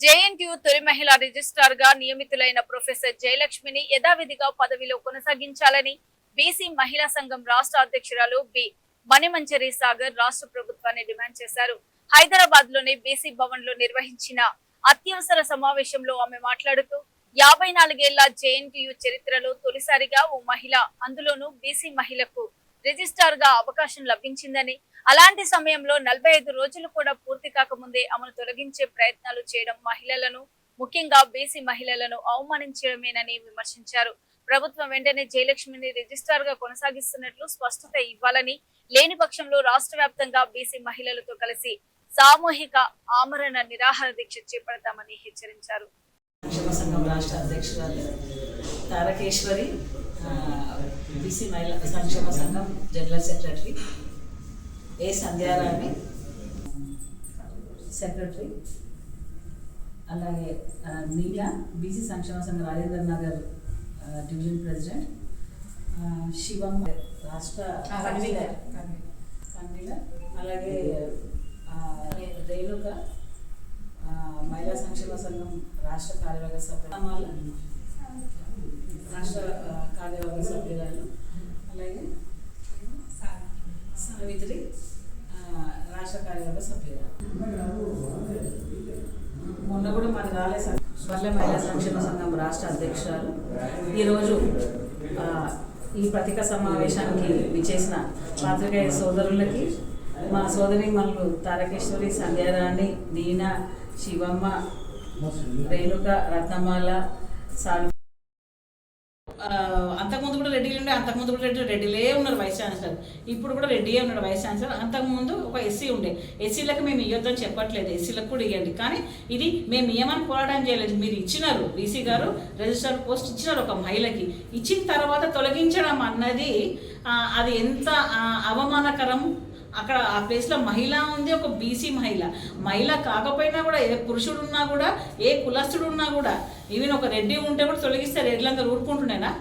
JNTU తొలి మహిళా registrar గా నియమితులైన ప్రొఫెసర్ జయలక్ష్మిని యథావిధిగా పదవిలో కొనసాగించాలని బీసీ మహిళా సంఘం రాష్ట్ర అధ్యక్షురాలు బి మణిమంజరి సాగర్ రాష్ట్ర ప్రభుత్వాన్ని డిమాండ్ చేశారు. హైదరాబాద్ లోని బీసీ భవన్ లో నిర్వహించిన అత్యవసర సమావేశంలో ఆమె మాట్లాడుతూ 54 ఏళ్ల జేఎన్టీయూ చరిత్రలో తొలిసారిగా ఓ మహిళ, అందులోనూ బీసీ మహిళకు రిజిస్ట్రార్ గా అవకాశం లభించిందని, అలాంటి సమయంలో 45 రోజులు కూడా పూర్తి కాకముందే ఆమెను తొలగించే ప్రయత్నాలు చేయడం మహిళలను, ముఖ్యంగా బీసీ మహిళలను అవమానించడమేనని విమర్శించారు. ప్రభుత్వం వెంటనే జయలక్ష్మిని రిజిస్ట్రార్ గా కొనసాగిస్తున్నట్లు స్పష్టత ఇవ్వాలని, లేని పక్షంలో రాష్ట్ర వ్యాప్తంగా బీసీ మహిళలతో కలిసి సామూహిక ఆమరణ నిరాహార దీక్ష చేపడతామని హెచ్చరించారు. సంక్షేమ సంఘం రాష్ట్ర అధ్యక్షురాలు తారకేశ్వరి, బీసీ మహిళా సంక్షేమ సంఘం జనరల్ సెక్రటరీ ఏ సంధ్యారాణి సెక్రటరీ, అలాగే నీలా బీసీ సంక్షేమ సంఘం రాజేంద్ర నగర్ డివిజన్ ప్రెసిడెంట్, శివం రాష్ట్ర కన్వీనర్, అలాగే రేణుక మహిళా సంక్షేమ సంఘం రాష్ట్ర కార్యవర్గ సభ్యులు, రాష్ట్ర కార్యవర్గ సభ్యురాలు, అలాగే సావిత్రి రాష్ట్ర కార్యవర్గ సభ్యురాలు. మొన్న కూడా మన రాలేదు పల్లె మహిళా సంక్షేమ సంఘం రాష్ట్ర అధ్యక్షురాలు. ఈరోజు ఈ పత్రికా సమావేశానికి విచ్చేసిన పాత్రికేయ సోదరులకి, మా సోదరి మనులు తారకేశ్వరి, సంధ్యారాణి, నీనా, శివమ్మ, రేణుక, రత్నమాల, అంతకుముందు కూడా రెడ్డిలు ఉండే, అంతకుముందు కూడా రెడ్డిలే ఉన్నారు వైస్ ఛాన్సలర్, ఇప్పుడు కూడా రెడ్డియే ఉన్నాడు వైస్ ఛాన్సలర్. అంతకుముందు ఒక ఎస్సీ ఉండే, ఎస్సీలకు మేము ఇవ్వద్దని చెప్పట్లేదు, ఎస్సీలకు కూడా ఇవ్వండి, కానీ ఇది మేము ఇవ్వమని పోరాటం చేయలేదు. మీరు ఇచ్చినారు, బీసీ గారు రిజిస్టర్ పోస్ట్ ఇచ్చినారు ఒక మహిళకి. ఇచ్చిన తర్వాత తొలగించడం అన్నది అది ఎంత అవమానకరం. అక్కడ ఆ ప్లేస్లో మహిళ ఉంది, ఒక బీసీ మహిళ కాకపోయినా కూడా, ఏ పురుషుడు ఉన్నా కూడా, ఏ కులస్తుడు ఉన్నా కూడా, ఈవెన్ ఒక రెడ్డి ఉంటే కూడా తొలగిస్తే రెడ్లంతా ఊరుకుంటుండేనా?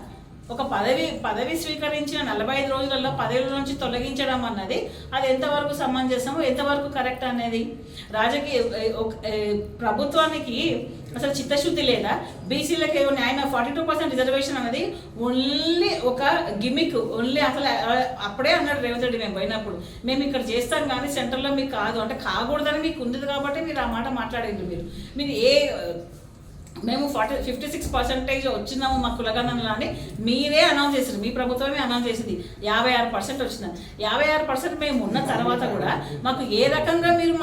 ఒక పదవి స్వీకరించిన 45 రోజులలో పదవి నుంచి తొలగించడం అన్నది అది ఎంతవరకు సమంజసము, ఎంతవరకు కరెక్ట్ అనేది రాజకీయ ప్రభుత్వానికి అసలు చిత్తశుద్ధి లేదా? బీసీలకు ఆయన 42% రిజర్వేషన్ అనేది ఓన్లీ ఒక గిమిక్, ఓన్లీ అసలు అప్పుడే అన్నాడు రేవంత్ రెడ్డి మేము పోయినప్పుడు, మేము ఇక్కడ చేస్తాం కానీ సెంటర్లో మీకు కాదు అంటే, కాకూడదని మీకు ఉంది కాబట్టి మీరు ఆ మాట మాట్లాడేది. మీరు మేము 56% వచ్చినాము మా కులగణనలో అని మీరే అనౌన్స్ చేసారు, మీ ప్రభుత్వమే అనౌన్స్ చేసింది. 56% వచ్చిన 56% మేము ఉన్న తర్వాత కూడా మాకు ఏ రకంగా మీరు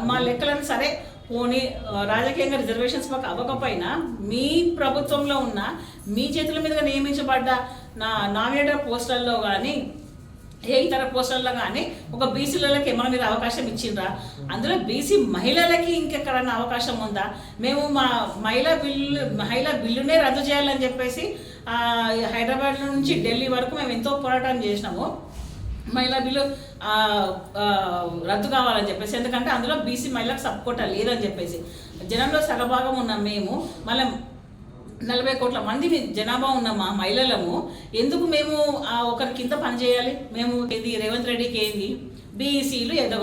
మా లెక్కలను సరే పోనీ రాజకీయంగా రిజర్వేషన్స్ మాకు అవ్వకపోయినా, మీ ప్రభుత్వంలో ఉన్న మీ చేతుల మీదుగా నియమించబడ్డ నామినేటెడ్ పోస్టుల్లో కానీ, ఏ ఇతర పోస్టుల్లో కానీ ఒక బీసీలకి ఏమైనా మీరు అవకాశం ఇచ్చిండ్రా? అందులో బీసీ మహిళలకి ఇంకెక్కడన్నా అవకాశం ఉందా? మేము మా మహిళా బిల్లునే రద్దు చేయాలని చెప్పేసి హైదరాబాద్ నుంచి ఢిల్లీ వరకు మేము ఎంతో పోరాటం చేసినాము. మహిళా బిల్లు రద్దు కావాలని చెప్పేసి, ఎందుకంటే అందులో బీసీ మహిళలకు సపోర్ట్ లేదని చెప్పేసి, జనంలో సగభాగం ఉన్నాం మేము. మళ్ళీ 40 కోట్ల మంది జనాభా ఉన్న మా మహిళలము ఎందుకు మేము ఒకరి కింద పనిచేయాలి? మేము ఇది రేవంత్ రెడ్డికి ఏంది బీసీలు ఎదగ